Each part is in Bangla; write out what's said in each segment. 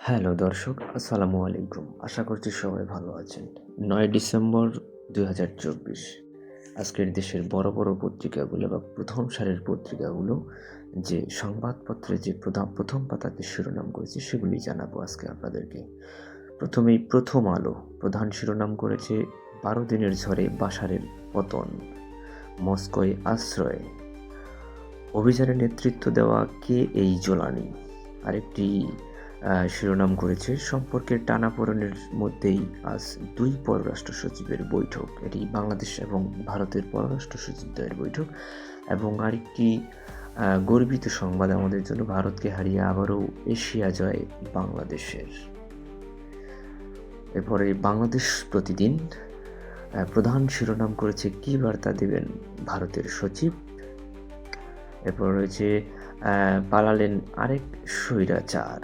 হ্যালো দর্শক, আসসালামু আলাইকুম। আশা করছি সবাই ভালো আছেন। ৯ ডিসেম্বর ২০২৪ আজকের দেশের বড় বড় পত্রিকাগুলো বা প্রথম সারির পত্রিকাগুলো যে সংবাদপত্রে যে প্রথম পাতাতে শিরোনাম করেছে সেগুলি জানাবো আজকে আপনাদেরকে। প্রথমেই প্রথম আলো প্রধান শিরোনাম করেছে ১২ দিনের ঝড়ে বাশারের পতন, মস্কোয় আশ্রয়, অভিযানে নেতৃত্ব দেওয়া কে এই জোলানি। আরেকটি শিরোনাম করেছে সম্পর্কের টানাপোড়েনের মধ্যেই আজ দুই পররাষ্ট্র সচিবের বৈঠক। এটি বাংলাদেশ এবং ভারতের পররাষ্ট্র সচিবদ্বয়ের বৈঠক। এবং আরেকটি গর্বিত সংবাদ আমাদের জন্য, ভারতকে হারিয়ে আবারও এশিয়া জয় বাংলাদেশের। এরপরে বাংলাদেশ প্রতিদিন প্রধান শিরোনাম করেছে কি বার্তা দেবেন ভারতের সচিব। এরপর রয়েছে পালালেন আরেক স্বৈরাচার,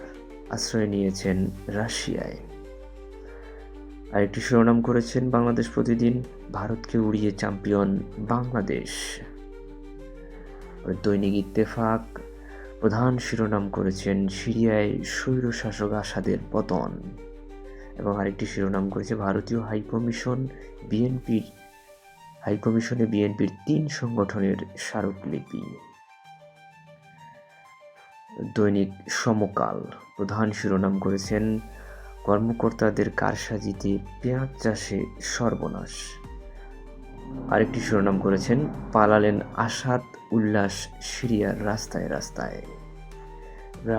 আশ্রয় নিয়েছেন রাশিয়ায়। আরেকটি শিরোনাম করেছেন বাংলাদেশ প্রতিদিন ভারতকে উড়িয়ে চ্যাম্পিয়ন বাংলাদেশ। দৈনিক ইত্তেফাক প্রধান শিরোনাম করেছেন সিরিয়ায় স্বৈরশাসক আসাদের পতন। এবং আরেকটি শিরোনাম করেছে ভারতীয় হাইকমিশনে বিএনপির ৩ সংগঠনের স্মারকলিপি। দৈনিক সমকাল প্রধান শিরোনাম করেছেন কর্মকর্তাদের কারসাজিতে পেঁয়াজ চাষে সর্বনাশ। আরেকটি শিরোনাম করেছেন পালালেন আসাদ উল্লাস সিরিয়ার রাস্তায় রাস্তায়।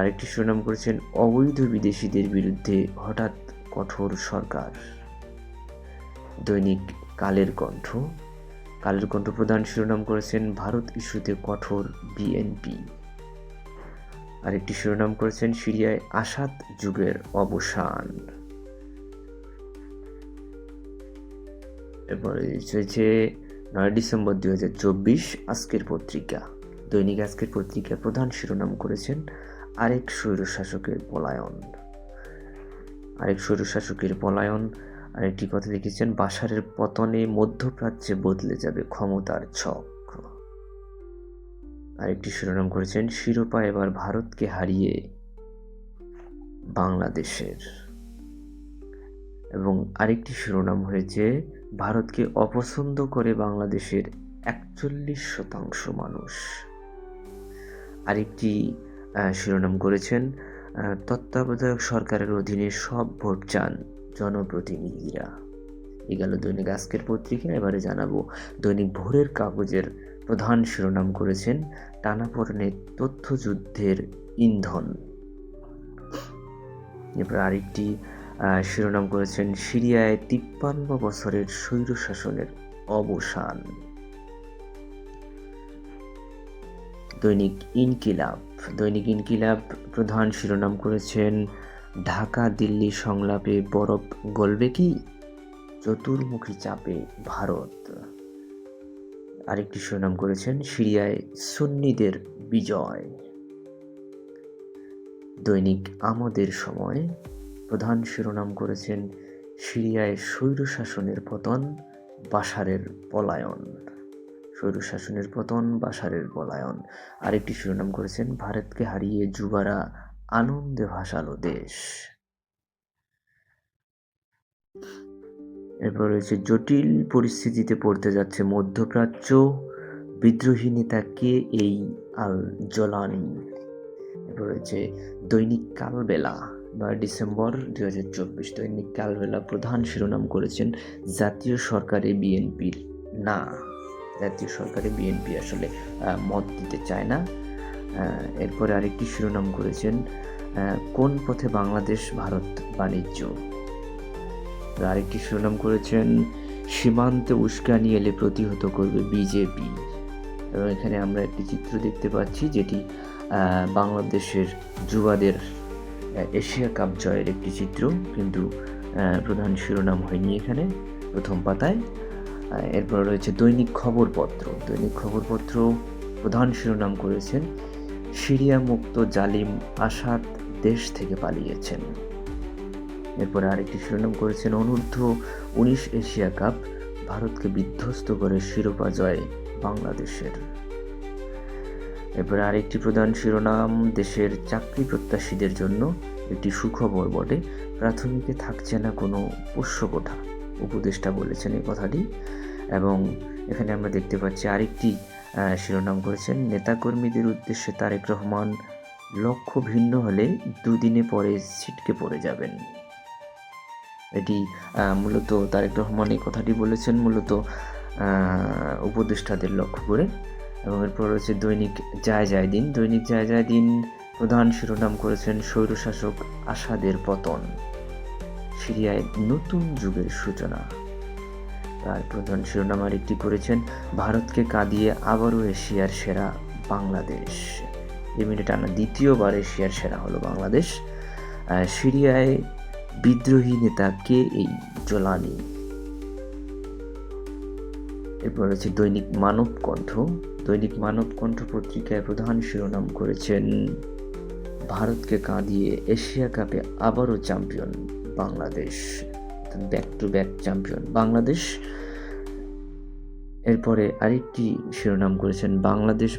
আরেকটি শিরোনাম করেছেন অবৈধ বিদেশিদের বিরুদ্ধে হঠাৎ কঠোর সরকার। দৈনিক কালের কণ্ঠ প্রধান শিরোনাম করেছেন ভারত ইস্যুতে কঠোর বিএনপি। আরেকটি শিরোনাম করেছেন সিরিয়ায় আসাদ যুগের অবসান। এরপরে হচ্ছে ৯ ডিসেম্বর ২০২৪ আজকের পত্রিকা। দৈনিক আজকের পত্রিকা প্রধান শিরোনাম করেছেন আরেক স্বৈরশাসকের পলায়ন। আরেকটি কথা লিখেছেন বাশারের পতনে মধ্যপ্রাচ্যে বদলে যাবে ক্ষমতার ছক। আরেকটি শিরোনাম করেছেন শিরোপা এবার ভারতকে হারিয়ে বাংলাদেশের। এবং আরেকটি শিরোনাম হয়েছে ভারতকে অপছন্দ করে বাংলাদেশের ৪১% মানুষ। আরেকটি শিরোনাম করেছেন তত্ত্বাবধায়ক সরকারের অধীনে সব ভোট চান জনপ্রতিনিধিরা। এগুলো দৈনিক আজকের পত্রিকা। এবারে জানাবো দৈনিক ভোরের কাগজের প্রধান শিরোনাম করেছেন টানাপোড়েনে তথ্যযুদ্ধের ইন্ধন। এরপর আরেকটি শিরোনাম করেছেন সিরিয়ায় ৫৩ বছরের স্বৈরশাসনের অবসান। দৈনিক ইনকিলাব প্রধান শিরোনাম করেছেন ঢাকা দিল্লি সংলাপে বরফ গলবে কি, চতুর্মুখী চাপে ভারত। আরেকটি শিরোনাম করেছেন সিরিয়ায় সুন্নিদের বিজয়। দৈনিক আমাদের সময় প্রধান শিরোনাম করেছেন সিরিয়ায় স্বৈরশাসনের পতন, বাশারের পলায়ন। আরেকটি শিরোনাম করেছেন ভারতকে হারিয়ে যুবারা আনন্দে ভাসালো দেশ। এরপর রয়েছে জটিল পরিস্থিতিতে পড়তে যাচ্ছে মধ্যপ্রাচ্য, বিদ্রোহী নেতা কে এই আল জলানি। এরপর রয়েছে দৈনিক কালবেলা ৯ ডিসেম্বর ২০২৪ দৈনিক কালবেলা প্রধান শিরোনাম করেছেন জাতীয় সরকারে বিএনপি আসলে মত দিতে চায় না। এরপরে আরেকটি শিরোনাম করেছেন কোন পথে বাংলাদেশ ভারত বাণিজ্য। আরেকটি শিরোনাম করেছেন সীমান্তে উস্কানি এলে প্রতিহত করবে বিজেপি। এবং এখানে আমরা একটি চিত্র দেখতে পাচ্ছি যেটি বাংলাদেশের যুবাদের এশিয়া কাপ জয়ের একটি চিত্র, কিন্তু প্রধান শিরোনাম হয়নি এখানে প্রথম পাতায়। এরপর রয়েছে দৈনিক খবরপত্র প্রধান শিরোনাম করেছেন সিরিয়া মুক্ত জালিম আসাদ দেশ থেকে পালিয়েছেন। এরপরে আরেকটি শিরোনাম করেছেন অনূর্ধ্ব-১৯ এশিয়া কাপ ভারতকে বিধ্বস্ত করে শিরোপা জয় বাংলাদেশের। এরপরে আরেকটি প্রধান শিরোনাম দেশের চাকরি প্রত্যাশীদের জন্য একটি সুখবর বটে, প্রাথমিকে থাকছে না কোনো পোষ্যকোঠা, উপদেষ্টা বলেছেন এই কথাটি। এবং এখানে আমরা দেখতে পাচ্ছি আরেকটি শিরোনাম করেছেন, নেতাকর্মীদের উদ্দেশ্যে তারেক রহমান, লক্ষ্য ভিন্ন হলে দুদিনে পরে ছিটকে পড়ে যাবেন। এটি মূলত তারেক রহমান এই কথাটি বলেছেন মূলত উপদেষ্টাদের লক্ষ্য করে। এবং এরপর রয়েছে দৈনিক যায় যায় দিন। দৈনিক যায় যায় দিন প্রধান শিরোনাম করেছেন, স্বৈরশাসক আসাদের পতন, সিরিয়ায় নতুন যুগের সূচনা। আর প্রধান শিরোনাম আরেকটি করেছেন, ভারতকে কাঁদিয়ে আবারও এশিয়ার সেরা বাংলাদেশ। এই মিনিট টানা দ্বিতীয়বার এশিয়ার সেরা হলো বাংলাদেশ। সিরিয়ায় বিদ্রোহী নেতা কে এই জোলানি। এরপর রয়েছে দৈনিক মানবকণ্ঠ। দৈনিক মানবকণ্ঠ পত্রিকায় প্রধান শিরোনাম করেছেন, ভারতকে কাঁদিয়ে এশিয়া কাপে আবারও champion Bangladesh, back to back champion Bangladesh. এরপরে আরেকটি শিরোনাম করেছেন, বাংলাদেশ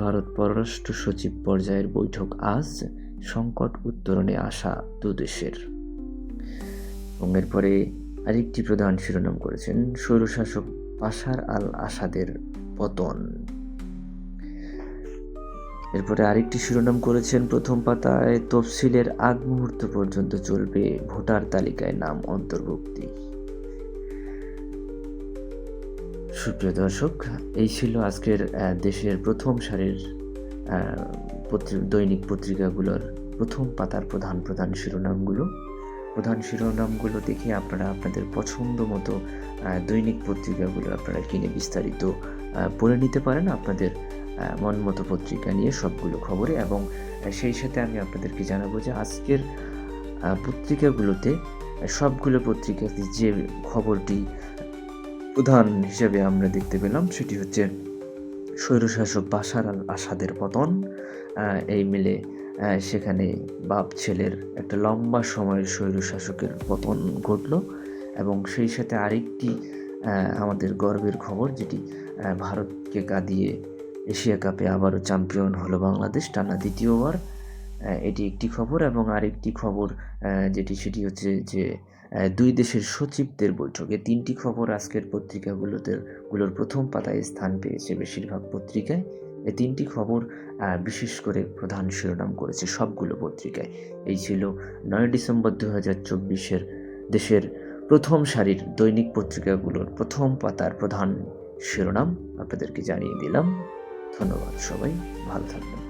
ভারত পররাষ্ট্র সচিব পর্যায়ের বৈঠক আজ, সংকট উত্তরণে আশা দুদেশের। এবং এরপরে আরেকটি প্রধান শিরোনাম করেছেন, স্বৈরশাসক বাশার আল আসাদের পতন। এরপরে আরেকটি শিরোনাম করেছেন, প্রথম পাতায় তফসিলের আগ মুহূর্ত পর্যন্ত চলবে ভোটার তালিকায় নাম অন্তর্ভুক্তি। সুপ্রিয় দর্শক, এই ছিল আজকের দেশের প্রথম সারির দৈনিক পত্রিকাগুলোর প্রথম পাতার প্রধান শিরোনামগুলো দেখে আপনারা আপনাদের পছন্দ মতো দৈনিক পত্রিকাগুলো আপনারা কিনে বিস্তারিত পড়ে নিতে পারেন আপনাদের মন মতো পত্রিকা নিয়ে সবগুলো খবরে। এবং সেই সাথে আমি আপনাদেরকে জানাবো যে আজকের পত্রিকাগুলোতে সবগুলো পত্রিকাতে যে খবরটি প্রধান হিসেবে আমরা দেখতে পেলাম সেটি হচ্ছে স্বৈরশাসক বাশার আল আসাদের পতন। এই মিলে সেখানে বাপ ছেলের একটা লম্বা সময়ের স্বৈরশাসকের পতন ঘটল। এবং সেই সাথে আরেকটি আমাদের গর্বের খবর, যেটি ভারতকে কাঁদিয়ে এশিয়া কাপে আবারও চ্যাম্পিয়ন হলো বাংলাদেশ টানা দ্বিতীয়বার। এটি একটি খবর। এবং আরেকটি খবর সেটি হচ্ছে যে দুই দেশের সচিবদের বৈঠকে। তিনটি খবর আজকের পত্রিকাগুলোর প্রথম পাতায় স্থান পেয়েছে বেশিরভাগ পত্রিকায়। এই তিনটি খবর বিশেষ করে প্রধান শিরোনাম করেছে সবগুলো পত্রিকায়। এই ছিল 9 ডিসেম্বর 2024 দেশের প্রথম সারির দৈনিক পত্রিকাগুলোর প্রথম পাতার প্রধান শিরোনাম আপনাদেরকে জানিয়ে দিলাম। ধন্যবাদ, সবাই ভালো থাকবেন।